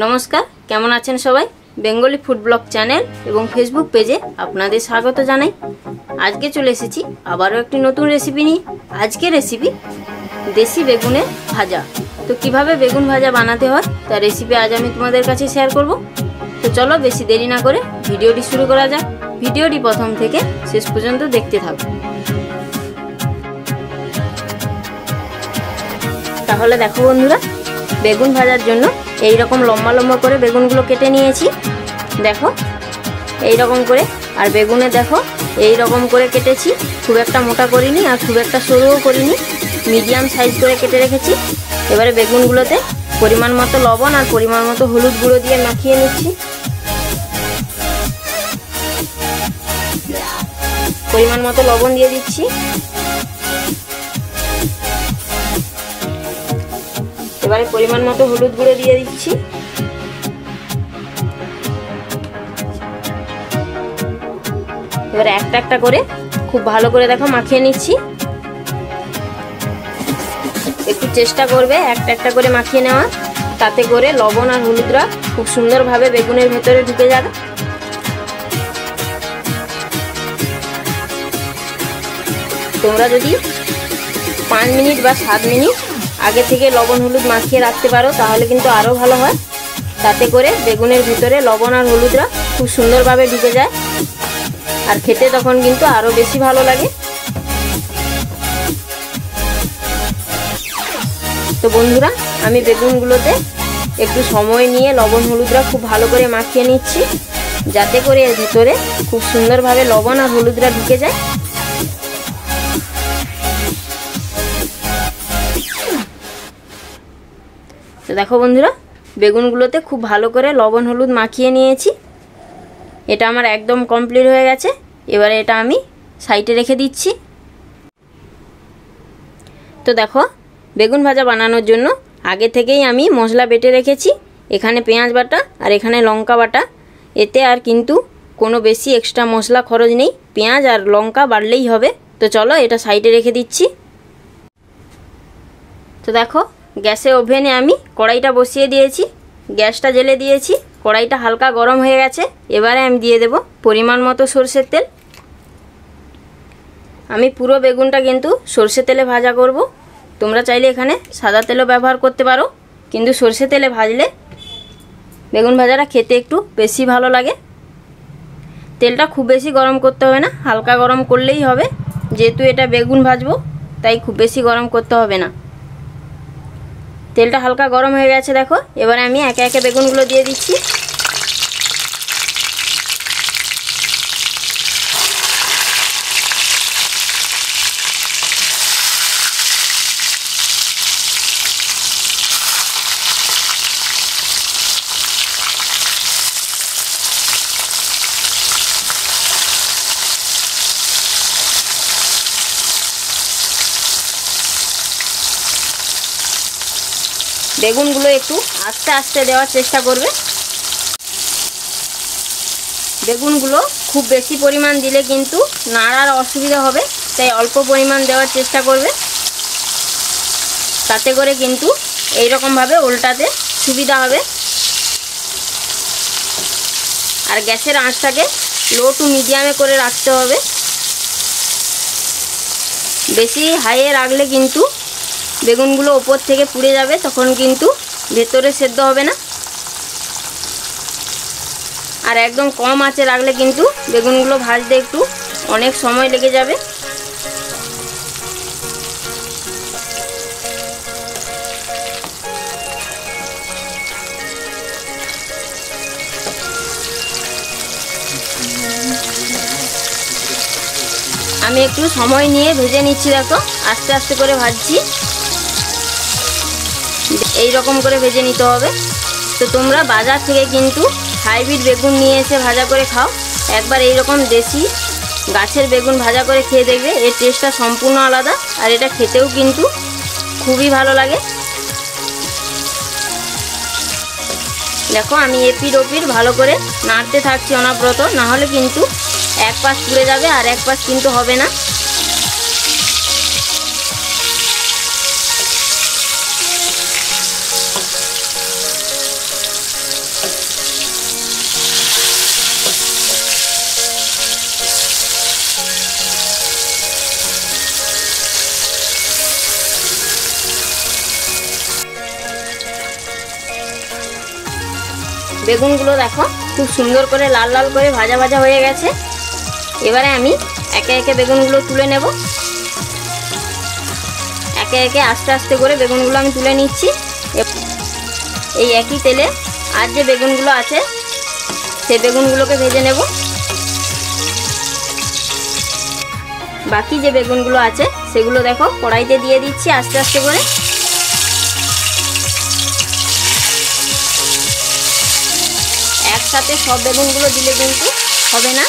नमस्कार केमन आছেন সবাই বেঙ্গলি ফুড ব্লগ চ্যানেল এবং ফেসবুক পেজে আপনাদের স্বাগত জানাই। আজকে চলে এসেছি আবারও একটি নতুন রেসিপি নিয়ে। আজকে রেসিপি দেশি বেগুনের ভাজা। তো কিভাবে বেগুন ভাজা বানাতে হয় তার রেসিপি আজ আমি তোমাদের কাছে শেয়ার করব। তো চলো বেশি দেরি না করে ভিডিওটি শুরু করা যাক। ভিডিওটি প্রথম থেকে শেষ পর্যন্ত দেখতে থাকো। তাহলে দেখো বন্ধুরা, বেগুন ভাজার জন্য এই রকম লম্বা লম্বা করে বেগুনগুলো কেটে নিয়েছি। দেখো এই রকম করে, আর বেগুনে দেখো এই রকম করে কেটেছি। খুব একটা মোটা করিনি আর খুব একটা সরুও করিনি, মিডিয়াম সাইজ করে কেটে রেখেছি। এবারে বেগুনগুলোতে পরিমাণ মতো লবণ আর পরিমাণ মতো হলুদ গুঁড়ো দিয়ে মাখিয়ে নিচ্ছি। পরিমাণ মতো লবণ দিয়ে দিচ্ছি। এবারে পরিমাণ মতো হলুদ গুঁড়ো দিয়ে দিচ্ছি। এবারে একটা একটা করে খুব ভালো করে দেখো মাখিয়ে নিচ্ছি। একটু চেষ্টা করবে একটা একটা করে মাখিয়ে নেওয়া, তাতে করে লবণ আর হলুদরা খুব সুন্দরভাবে বেগুনের ভেতরে ঢুকে যাবে। তোমরা যদি 5 মিনিট বা 7 মিনিট আগে থেকে লবণ হলুদ মাখিয়ে রাখতে পারো তাহলে কিন্তু আরও ভালো হয়। তাতে করে বেগুনের ভিতরে লবণ আর হলুদরা খুব সুন্দরভাবে ঢুকে যায় আর খেতে তখন কিন্তু আরও বেশি ভালো লাগে। তো বন্ধুরা, আমি বেগুনগুলোতে একটু সময় নিয়ে লবণ হলুদরা খুব ভালো করে মাখিয়ে নিচ্ছি, যাতে করে এর ভিতরে খুব সুন্দরভাবে লবণ আর হলুদরা ঢুকে যায়। তো দেখো বন্ধুরা, বেগুনগুলোতে খুব ভালো করে লবণ হলুদ মাখিয়ে নিয়েছি। এটা আমার একদম কমপ্লিট হয়ে গেছে। এবারে এটা আমি সাইডে রেখে দিচ্ছি। তো দেখো, বেগুন ভাজা বানানোর জন্য আগে থেকেই আমি মশলা বেটে রেখেছি। এখানে পেঁয়াজ বাটা আর এখানে লঙ্কা বাটা। এতে আর কিন্তু কোনো বেশি এক্সট্রা মশলা খরচ নেই, পেঁয়াজ আর লঙ্কা বাড়লেই হবে। তো চলো এটা সাইডে রেখে দিচ্ছি। তো দেখো, গ্যাসে ওভেনে আমি কড়াইটা বসিয়ে দিয়েছি, গ্যাসটা জ্বেলে দিয়েছি। কড়াইটা হালকা গরম হয়ে গেছে। এবারে আমি দিয়ে দেব পরিমাণ মতো সরষের তেল। আমি পুরো বেগুনটা কিন্তু সরষে তেলে ভাজা করব। তোমরা চাইলে এখানে সাদা তেলও ব্যবহার করতে পারো, কিন্তু সরষে তেলে ভাজলে বেগুন ভাজাটা খেতে একটু বেশি ভালো লাগে। তেলটা খুব বেশি গরম করতে হবে না, হালকা গরম করলেই হবে। যেহেতু এটা বেগুন ভাজবো তাই খুব বেশি গরম করতে হবে না। তেলটা হালকা গরম হয়ে গেছে দেখো। এবারে আমি একে একে বেগুনগুলো দিয়ে দিচ্ছি। বেগুনগুলো একটু আস্তে আস্তে দেওয়ার চেষ্টা করবে। বেগুনগুলো খুব বেশি পরিমাণ দিলে কিন্তু নাড়ার অসুবিধা হবে, তাই অল্প পরিমাণ দেওয়ার চেষ্টা করবে। তাতে করে কিন্তু এই রকমভাবে উল্টাতে সুবিধা হবে। আর গ্যাসের আঁচটাকে লো টু মিডিয়ামে করে রাখতে হবে। বেশি হাইয়ে রাখলে কিন্তু বেগুনগুলো ওপর থেকে পুড়ে যাবে, তখন কিন্তু ভেতরে সেদ্ধ হবে না। আর একদম কম আঁচে রাখলে কিন্তু বেগুনগুলো ভাজতে একটু অনেক সময় লেগে যাবে। আমি একটু সময় নিয়ে ভেজে নিচ্ছি। দেখো আস্তে আস্তে করে ভাজছি, এই রকম করে ভেজে নিতে হবে। তো তোমরা বাজার থেকে কিন্তু হাইব্রিড বেগুন নিয়ে এসে ভাজা করে খাও। একবার এই রকম দেশি গাছের বেগুন ভাজা করে খেয়ে দেখবে, এর টেস্টটা সম্পূর্ণ আলাদা আর এটা খেতেও কিন্তু খুবই ভালো লাগে। দেখো আমি এপির ওপির ভালো করে নাড়তে থাকছি অনবরত, না হলে কিন্তু এক পাশ পুড়ে যাবে আর এক পাশ কিন্তু হবে না। বেগুনগুলো দেখো খুব সুন্দর করে লাল লাল করে ভাজা ভাজা হয়ে গেছে। এবারে আমি একে একে বেগুনগুলো তুলে নেব। একে একে আস্তে আস্তে করে বেগুনগুলো আমি তুলে নিচ্ছি। এই একই তেলে আর যে বেগুনগুলো আছে সেই বেগুনগুলোকে ভেজে নেব। বাকি যে বেগুনগুলো আছে সেগুলো দেখো কড়াইতে দিয়ে দিচ্ছি আস্তে আস্তে করে। একসাথে সব বেগুনগুলো দিলে কিন্তু হবে না।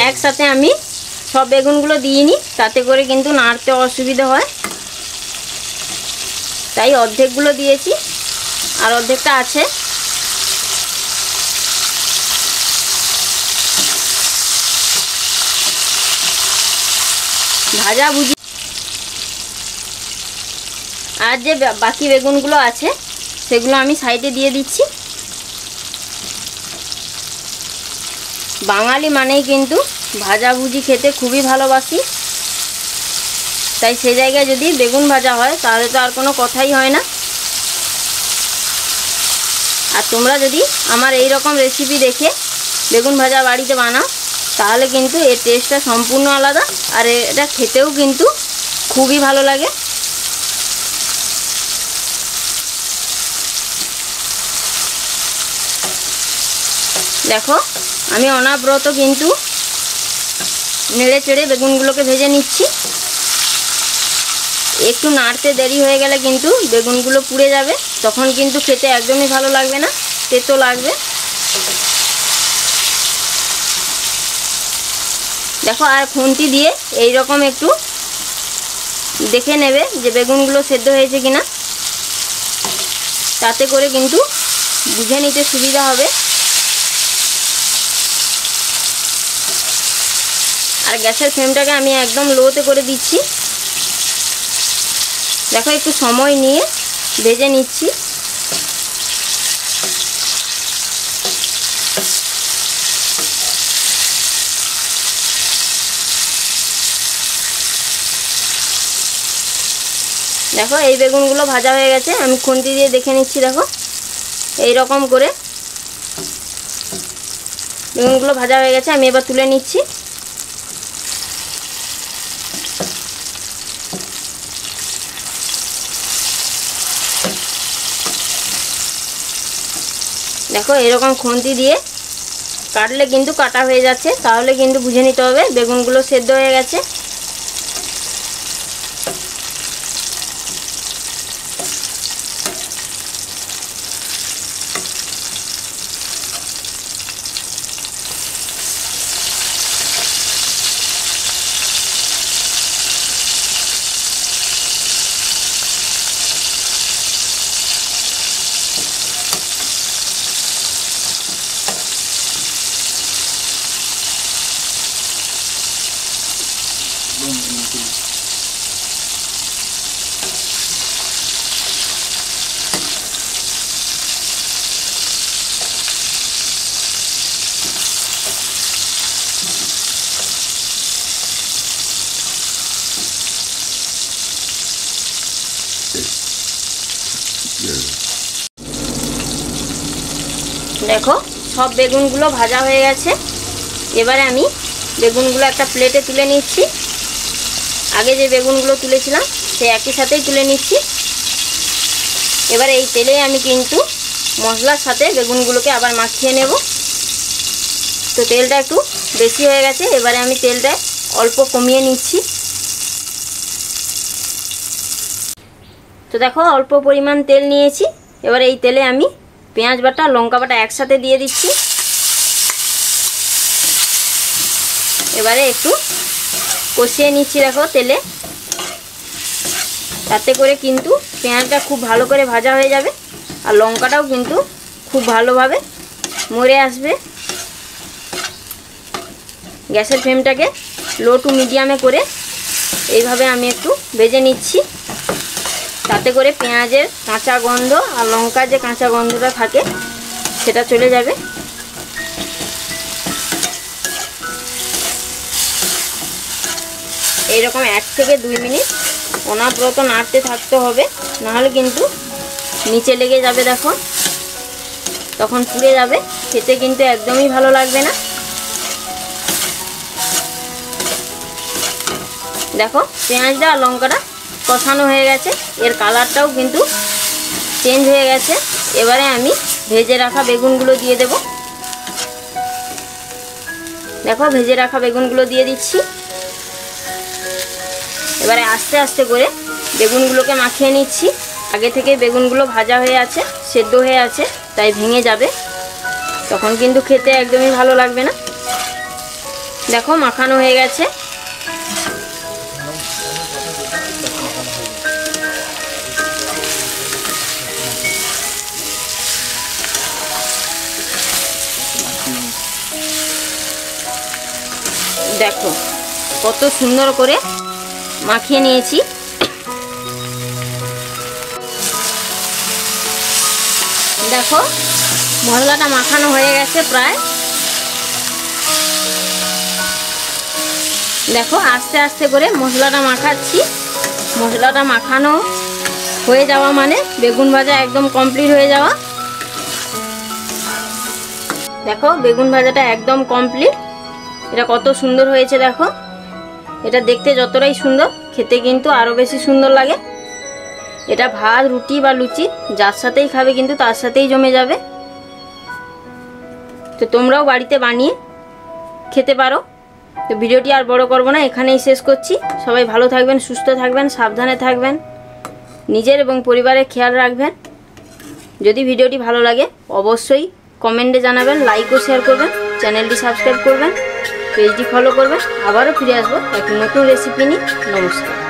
একসাথে আমি সব বেগুনগুলো দিইনি, তাতে করে কিন্তু নাড়তে অসুবিধা হয়, তাই অর্ধেকগুলো দিয়েছি আর অর্ধেকটা আছে। ভাজা ভুজি আর যে বাকি বেগুনগুলো আছে সেগুলো আমি সাইডে দিয়ে দিচ্ছি। বাঙালি মানেই কিন্তু ভাজাভুজি খেতে খুবই ভালোবাসি, তাই সেই জায়গায় যদি বেগুন ভাজা হয় তাহলে তো আর কোনো কথাই হয় না। আর তোমরা যদি আমার এই রকম রেসিপি দেখে বেগুন ভাজা বাড়িতে বানাও তাহলে কিন্তু এর টেস্টটা সম্পূর্ণ আলাদা, আর এটা খেতেও কিন্তু খুবই ভালো লাগে। দেখো আমি অনাব্রত কিন্তু নেড়ে চেড়ে বেগুনগুলোকে ভেজে নিচ্ছি। একটু নাড়তে দেরি হয়ে গেলে কিন্তু বেগুনগুলো পুড়ে যাবে, তখন কিন্তু খেতে একদমই ভালো লাগবে না, তেতো লাগবে। দেখো আর খুন্তি দিয়ে এই রকম একটু দেখে নেবে যে বেগুনগুলো সেদ্ধ হয়েছে কিনা, তাতে করে কিন্তু বুঝে নিতে সুবিধা হবে। আর গ্যাসের ফ্লেমটাকে আমি একদম লোতে করে দিচ্ছি। দেখো একটু সময় নিয়ে ভেজে নিচ্ছি। দেখো এই বেগুনগুলো ভাজা হয়ে গেছে, আমি খুন্তি দিয়ে দেখে নিচ্ছি। দেখো এই রকম করে বেগুনগুলো ভাজা হয়ে গেছে, আমি এবার তুলে নিচ্ছি। দেখো এরকম খুন্তি দিয়ে কাটলে কিন্তু কাটা হয়ে যাচ্ছে, তাহলে কিন্তু বুঝে নিতে হবে বেগুনগুলো সেদ্ধ হয়ে গেছে। দেখো সব বেগুনগুলো ভাজা হয়ে গেছে। এবারে আমি বেগুনগুলো একটা প্লেটে তুলে নিচ্ছি। আগে যে বেগুনগুলো তুলেছিলাম সেই একই সাথেই তুলে নিচ্ছি। এবারে এই তেলে আমি কিন্তু মশলার সাথে বেগুনগুলোকে আবার মাখিয়ে নেব। তো তেলটা একটু বেশি হয়ে গেছে, এবারে আমি তেলটা অল্প কমিয়ে নিচ্ছি। তো দেখো অল্প পরিমাণ তেল নিয়েছি। এবারে এই তেলে আমি পেঁয়াজ বাটা লঙ্কা বাটা একসাথে দিয়ে দিচ্ছি। এবারে একটু কষিয়ে নিচ্ছি দেখো তেলে, তাতে করে কিন্তু পেঁয়াজটা খুব ভালো করে ভাজা হয়ে যাবে আর লঙ্কাটাও কিন্তু খুব ভালোভাবে মরে আসবে। গ্যাসের ফ্লেমটাকে লো টু মিডিয়ামে করে এইভাবে আমি একটু ভেজে নিচ্ছি, তাতে করে পেঁয়াজের কাঁচা গন্ধ আর লঙ্কার যে কাঁচা গন্ধটা থাকে সেটা চলে যাবে। এইরকম 1 থেকে 2 মিনিট অনবরত নাড়তে থাকতে হবে, নাহলে কিন্তু নিচে লেগে যাবে। দেখো তখন পুড়ে যাবে, খেতে কিন্তু একদমই ভালো লাগবে না। দেখো পেঁয়াজটা আর লঙ্কাটা কষানো হয়ে গেছে, এর কালারটাও কিন্তু চেঞ্জ হয়ে গেছে। এবারে আমি ভেজে রাখা বেগুনগুলো দিয়ে দেব। দেখো ভেজে রাখা বেগুনগুলো দিয়ে দিচ্ছি। এবারে আস্তে আস্তে করে বেগুনগুলোকে মাখিয়ে নিচ্ছি। আগে থেকে বেগুনগুলো ভাজা হয়ে আছে, সেদ্ধ হয়ে আছে, তাই ভেঙে যাবে, তখন কিন্তু খেতে একদমই ভালো লাগবে না। দেখো মাখানো হয়ে গেছে। দেখো কত সুন্দর করে মাখিয়ে নিয়েছি। দেখো মশলাটা মাখানো হয়ে গেছে প্রায়। দেখো আস্তে আস্তে করে মশলাটা মাখাচ্ছি। মশলাটা মাখানো হয়ে যাওয়া মানে বেগুন ভাজা একদম কমপ্লিট হয়ে যাওয়া। দেখো বেগুন ভাজাটা একদম কমপ্লিট। এটা কত সুন্দর হয়েছে দেখো। এটা দেখতে যতটাই সুন্দর, খেতে কিন্তু আরও বেশি সুন্দর লাগে। এটা ভাত, রুটি বা লুচি যার সাথেই খাবে কিন্তু তার সাথেই জমে যাবে। তো তোমরাও বাড়িতে বানিয়ে খেতে পারো। তো ভিডিওটি আর বড় করব না, এখানেই শেষ করছি। সবাই ভালো থাকবেন, সুস্থ থাকবেন, সাবধানে থাকবেন, নিজের এবং পরিবারের খেয়াল রাখবেন। যদি ভিডিওটি ভালো লাগে অবশ্যই কমেন্টে জানাবেন, লাইক ও শেয়ার করবেন, চ্যানেলটি সাবস্ক্রাইব করবেন, পেজটি ফলো করবেন। আবারও ফিরে আসবো এক নতুন রেসিপি নিয়ে। নমস্কার।